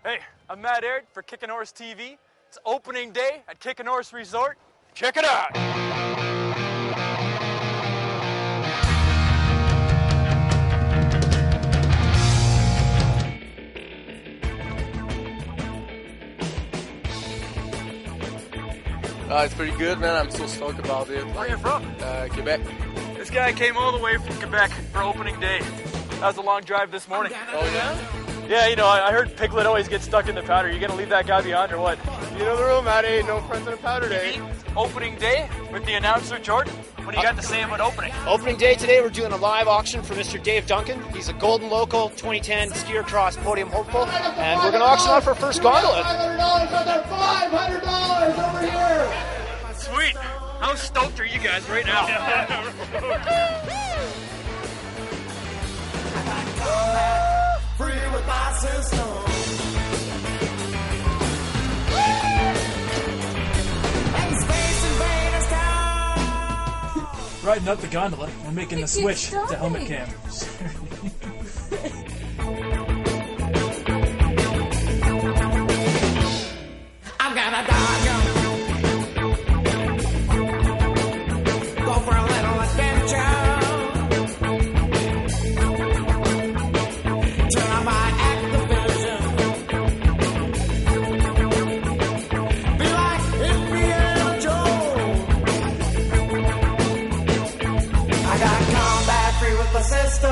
Hey, I'm Matt Aird for Kickin' Horse TV. It's opening day at Kickin' Horse Resort. Check it out! It's pretty good, man. I'm so stoked about it. Where are you from? Quebec. This guy came all the way from Quebec for opening day. That was a long drive this morning. Oh, yeah? Yeah, you know, I heard Piglet always gets stuck in the powder. You gonna leave that guy behind or what? You know the rule, Matty. No friends on a powder day. Opening day with the announcer, Jordan. What do you got to say about opening? Opening day today, we're doing a live auction for Mr. Dave Duncan. He's a Golden Local 2010 skier cross podium hopeful. And we're going to auction off our first gondola. $500 over here. Sweet. How stoked are you guys right now? Free with my system. And Space Invaders down. Riding up the gondola, we're making the switch to helmet cam. I'm gonna dodge 'em. Go for a little adventure. Turn on my Activision. Be like Indiana Jones. I got combat free with the system.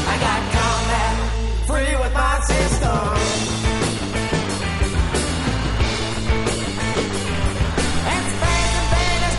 I got combat free with my system. And Space Invaders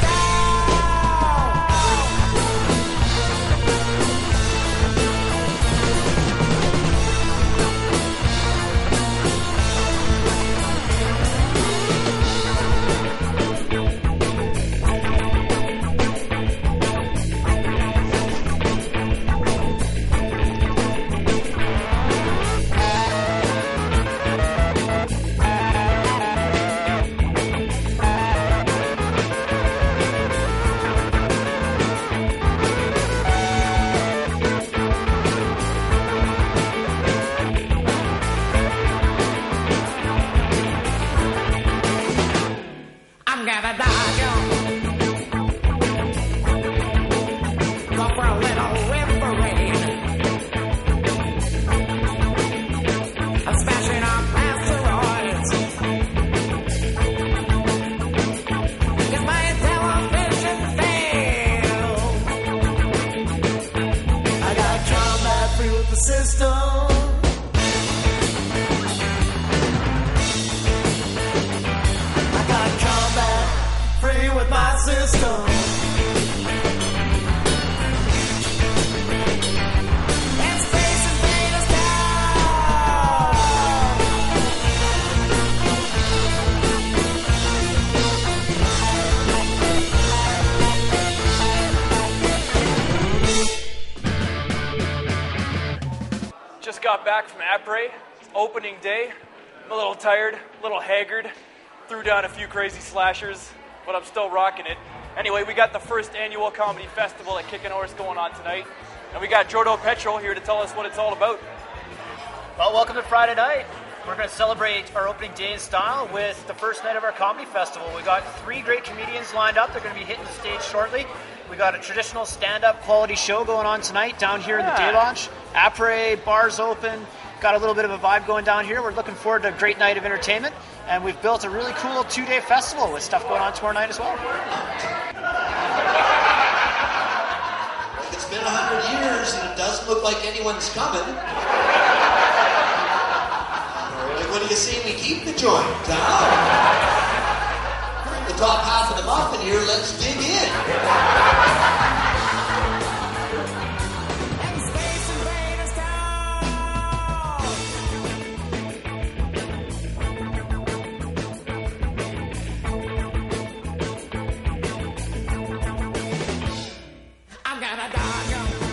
I'm gonna dodge 'em. Go for a little whip parade. I'm smashing up asteroids. 'Cause my television failed. I got combat free with the system. I got combat free with my system. And Space Invaders down. Just got back from Après. It's opening day. I'm a little tired, a little haggard. Threw down a few crazy slashers, but I'm still rocking it. Anyway, we got the first annual comedy festival at Kickin' Horse going on tonight. And we got Jordo Petrol here to tell us what it's all about. Well, welcome to Friday night. We're going to celebrate our opening day in style with the first night of our comedy festival. We got 3 great comedians lined up. They're going to be hitting the stage shortly. We got a traditional stand-up quality show going on tonight down here in the day lounge. Après, bars open. Got a little bit of a vibe going down here. We're looking forward to a great night of entertainment. And we've built a really cool 2-day festival with stuff going on tomorrow night as well. It's been 100 years and it doesn't look like anyone's coming. Like, what do you say we keep the joint, huh? The top half of the muffin here, let's dig in. And Space Invaders down. I'm gonna dodge 'em.